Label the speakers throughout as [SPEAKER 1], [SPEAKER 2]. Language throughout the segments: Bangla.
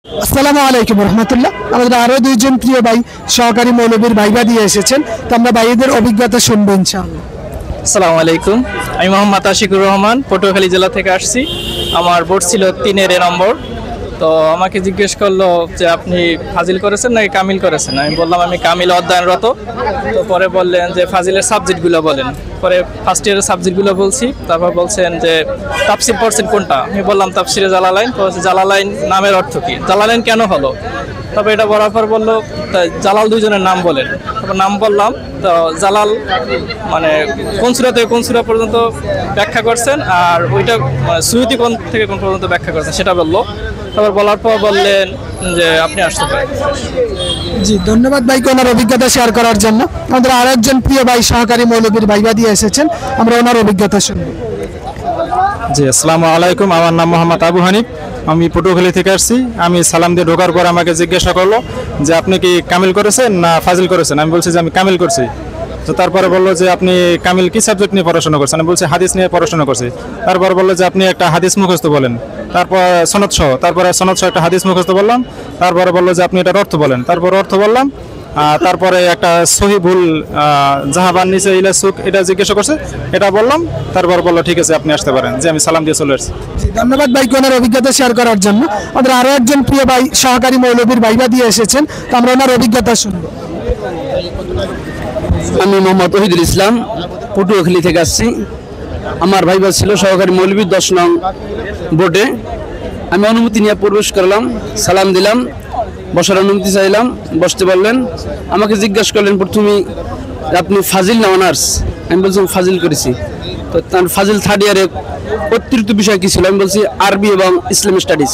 [SPEAKER 1] আসসালামু আলাইকুম রহমতুল্লাহ। আমাদের আরো দুইজন প্রিয় ভাই সহকারী মৌলবীর ভাইবা দিয়ে এসেছেন, তো আমরা ভাইদের অভিজ্ঞতা শুনবো ইনশাআল্লাহ।
[SPEAKER 2] আসসালামু আলাইকুম, আমি মোহাম্মদ আশিকুর রহমান, পটুয়াখালী জেলা থেকে আসছি। আমার বোর্ড ছিল 3-এর নম্বর। তো আমাকে জিজ্ঞেস করলো যে আপনি ফাজিল করেছেন নাকি কামিল করেছেন। আমি বললাম আমি কামিল অধ্যয়নরত। তো পরে বললেন যে ফাজিলের সাবজেক্টগুলো বলেন। পরে ফার্স্ট ইয়ারের সাবজেক্টগুলো বলছি, তারপর বলছেন যে তাফসির পড়ছেন কোনটা। আমি বললাম তাফসিরে জালালাইন। জালালাইন নামের অর্থ কি, জালালাইন কেন হলো। তবে এটা বলার পর বললো জালাল দুইজনের নাম বলেন। তারপর নাম বললাম, তো জালাল মানে কোন সূরা থেকে কোন সূরা পর্যন্ত ব্যাখ্যা করছেন, আর ওইটা সুয়ুতি কোন থেকে কোন পর্যন্ত ব্যাখ্যা করছেন সেটা বললো। তারপর বলার পর বললেন যে আপনি আসতে পারেন।
[SPEAKER 1] জি, ধন্যবাদ ভাইকে ওনার অভিজ্ঞতা শেয়ার করার জন্য। আমাদের আর একজন প্রিয় ভাই সহকারী মৌলবীর ভাইবা দিয়ে এসেছেন, আমরা ওনার অভিজ্ঞতা শুনবো।
[SPEAKER 3] জি, আসসালামু আলাইকুম। আমার নাম মোহাম্মদ আবু হানিফ, আমি পটুয়াখালী থেকে আসছি। আমি সালাম দিয়ে ঢোকার পর আমাকে জিজ্ঞাসা করলো যে আপনি কি কামিল করেছেন না ফাজিল করেছেন। আমি বলছি যে আমি কামিল করছি। তো তারপরে বললো যে আপনি কামিল কি সাবজেক্ট নিয়ে পড়াশোনা করছেন। আমি বলছি হাদিস নিয়ে পড়াশোনা করছি। তারপর বললো যে আপনি একটা হাদিস মুখস্থ বলেন, তারপর সনদ সহ, তারপরে সনদ সহ একটা হাদিস মুখস্থ বললাম। তারপরে বললো যে আপনি এটার অর্থ বলেন, তারপর অর্থ বললাম। তারপরে একটা সহিবুল জাহাবান নিচে ইলা সুক এটা জিজ্ঞাসা করছে, এটা বললাম। তারপর বললো ঠিক আছে আপনি আসতে পারেন। যে আমি সালাম দিয়ে চলে আসছি।
[SPEAKER 1] ধন্যবাদ ভাইকে ওনার অভিজ্ঞতা শেয়ার করার জন্য। আমাদের আরো একজন প্রিয় ভাই সহকারী মৌলবীর ভাইবা দিয়ে এসেছেন, তো আমরা ওনার অভিজ্ঞতা শুনবো।
[SPEAKER 4] আমি মোহাম্মদ ওহিদুল ইসলাম, পটুয়াখালী থেকে আসছি। আমার ভাইবা ছিল সহকারী মৌলবী 10 নং বোর্ডে। আমি অনুমতি নিয়ে প্রবেশ করলাম, সালাম দিলাম, বসার অনুমতি চাইলাম, বসতে বললেন। আমাকে জিজ্ঞাসা করলেন প্রথমে আপনি ফাজিল না অনার্স। আমি বলছি ফাজিল করেছি। তো তার ফাজিল থার্ড ইয়ারে অতিরিক্ত বিষয় কী ছিল, আমি বলছি আরবি এবং ইসলামিক স্টাডিজ।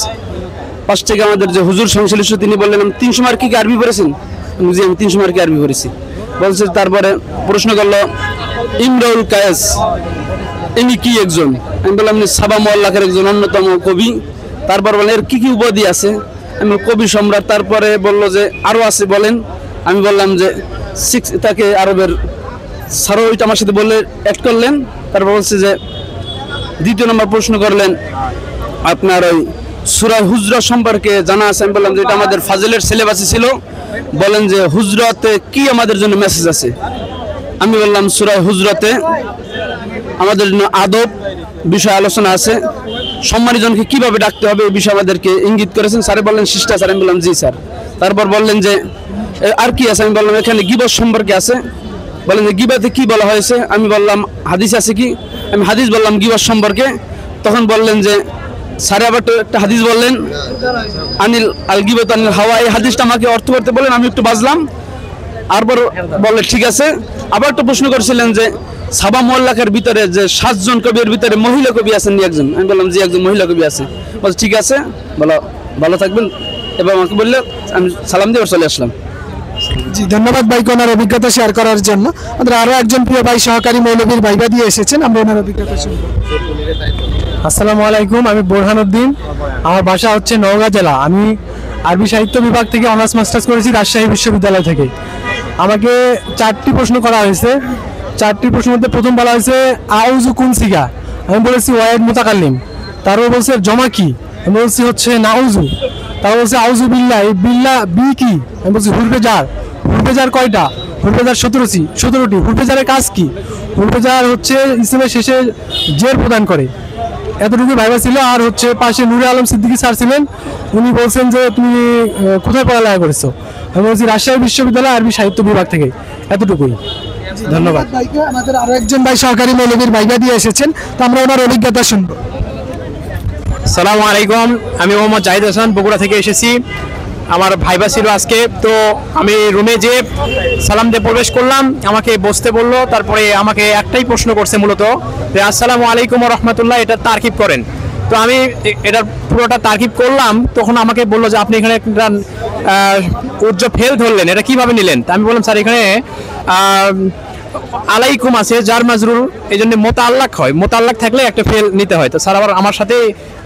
[SPEAKER 4] পাশ থেকে আমাদের যে হুজুর সংশ্লিষ্ট তিনি বললেন 300 মার্ক কি আরবি পড়েছেন। আমি বলছি আমি 300 মার্কে আরবি পড়েছি। বলছে তারপরে প্রশ্ন করলো ইমরাউল কায়েস ইনি কি একজন। আমি বললাম সাবা মোয়াল্লাকের একজন অন্যতম কবি। তারপর বললেন এর কী কী উপাধি আছে। আমি কবি সম্রাট। তারপরে বললো যে আরও আছে বলেন। আমি বললাম যে 6 তাকে আরবের সারো ওইটা আমার সাথে বললে অ্যাড করলেন। তারপর বলছে যে দ্বিতীয় নম্বর প্রশ্ন করলেন আপনার ওই সূরা হুজরাত সম্পর্কে জানা আছে। আমি বললাম যে এটা আমাদের ফাজিলের সিলেবাসে ছিল। বলেন যে হুজরাতে কি আমাদের জন্য মেসেজ আছে। আমি বললাম সূরা হুজরাতে আমাদের জন্য আদব বিষয় আলোচনা আছে, সম্মানীজনকে কিভাবে ডাকতে হবে এই বিষয়ে আমাদেরকে ইঙ্গিত করেছেন। স্যারে বললেন শিষ্টাচার। আমি বললাম জি স্যার। তারপর বললেন যে আর কি আছে। আমি বললাম এখানে গীবত সম্পর্কে আছে। বলেন যে গীবতে কি বলা হয়েছে। আমি বললাম হাদিস আছে কি। আমি হাদিস বললাম গীবত সম্পর্কে। তখন বললেন যে স্যারে আবার একটা হাদিস বললেন আনিল আল গীবত আনিল হাওয়া। এই হাদিসটা আমাকে অর্থ করতে বলেন। আমি একটু বাজলাম। আরবার বললেন ঠিক আছে। আবার একটা প্রশ্ন করেছিলেন যে সাবা মোয়াল্লাকের ভিতরে যে 7 জন কবির ভিতরে মহিলা কবি আছেন একজন। আমি বললাম জি একজন মহিলা কবি আছে। বলছে ঠিক আছে, বলো ভালো থাকবেন। এবং আমাকে বললে আমি সালাম দিয়ে চলে আসলাম।
[SPEAKER 1] জি, ধন্যবাদ ভাইকে ওনার অভিজ্ঞতা শেয়ার করার জন্য। আমাদের আরো একজন প্রিয় ভাই সহকারী মৌলবীর ভাইবা দিয়ে এসেছেন, আমরা ওনার অভিজ্ঞতা শুনবো।
[SPEAKER 5] আসসালামু আলাইকুম, আমি বোরহান উদ্দিন। আমার বাসা হচ্ছে নওগাঁ জেলা। আমি আরবি সাহিত্য বিভাগ থেকে অনার্স মাস্টার্স করেছি রাজশাহী বিশ্ববিদ্যালয় থেকে। আমাকে 4টি প্রশ্ন করা হয়েছে। 4টি প্রশ্নের মধ্যে প্রথম বলা হয়েছে আউযু কুন সিগা। আমি বলেছি ওয়াহিদ মুতাকাল্লিম। তারপর বলছে জমা কি। আমি বলছি হচ্ছে নাউজু। তারপর বলছে আউযু বিল্লাহ। এই বিল্লাহ বি কি। আমি বলছি হুরফে জার। হুরফে জার কয়টা। হুরফে জার 17টি। হুরফে জারের কাজ কি। হুরফে জার হচ্ছে ইসলামের শেষে জের প্রদান করে। এতটুকু ভাইবা ছিল। আর হচ্ছে পাশে নূরে আলম সিদ্দিকী স্যার ছিলেন, উনি বলছেন যে তুমি কোথায় পড়ালেখা করেছো। আমি বলছি রাজশাহী বিশ্ববিদ্যালয় আরবি সাহিত্য বিভাগ থেকে। এতটুকুই, ধন্যবাদ।
[SPEAKER 1] আমাদের আরো একজন ভাই সহকারী মৌলবীর ভাইবা দিয়ে এসেছেন, তো আমরা ওনার অভিজ্ঞতা শুনবো।
[SPEAKER 5] আসসালামু আলাইকুম, আমি মোহাম্মদ জাহিদ হাসান, বগুড়া থেকে এসেছি। আমার ভাইবা ছিল আজকে। তো আমি রুমে যে সালাম দিয়ে প্রবেশ করলাম, আমাকে বসতে বললো। তারপরে আমাকে একটাই প্রশ্ন করছে মূলত যে আসসালামু আলাইকুম ওয়া রাহমাতুল্লাহ, এটা তারকিব করেন। তো আমি এটার পুরোটা তারকিব করলাম। তখন আমাকে বললো যে আপনি এখানে একটা উজ্জ্বল ফেল ধরলেন, এটা কিভাবে নিলেন। আমি বললাম স্যার এখানে আলাইকুম আছে যার মাজরুর, এই জন্য মোতাল্লাক হয়। মোতাল্লাক থাকলে একটা ফেল নিতে হয়। তো স্যার আবার আমার সাথে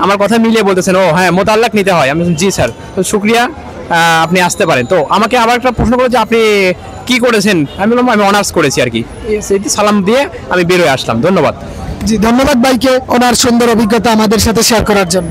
[SPEAKER 5] আমার কথা মিলিয়ে বলতেছেন ও হ্যাঁ মোতাল্লাক নিতে হয়। আমি জি স্যার, তো শুক্রিয়া, আপনি আসতে পারেন। তো আমাকে আবার একটা প্রশ্ন করে যে আপনি কি করেছেন। আমি বললাম আমি অনার্স করেছি আর কি। সালাম দিয়ে আমি বের হয়ে আসলাম। ধন্যবাদ।
[SPEAKER 1] জি, ধন্যবাদ ভাইকে ওনার সুন্দর অভিজ্ঞতা আমাদের সাথে শেয়ার করার জন্য।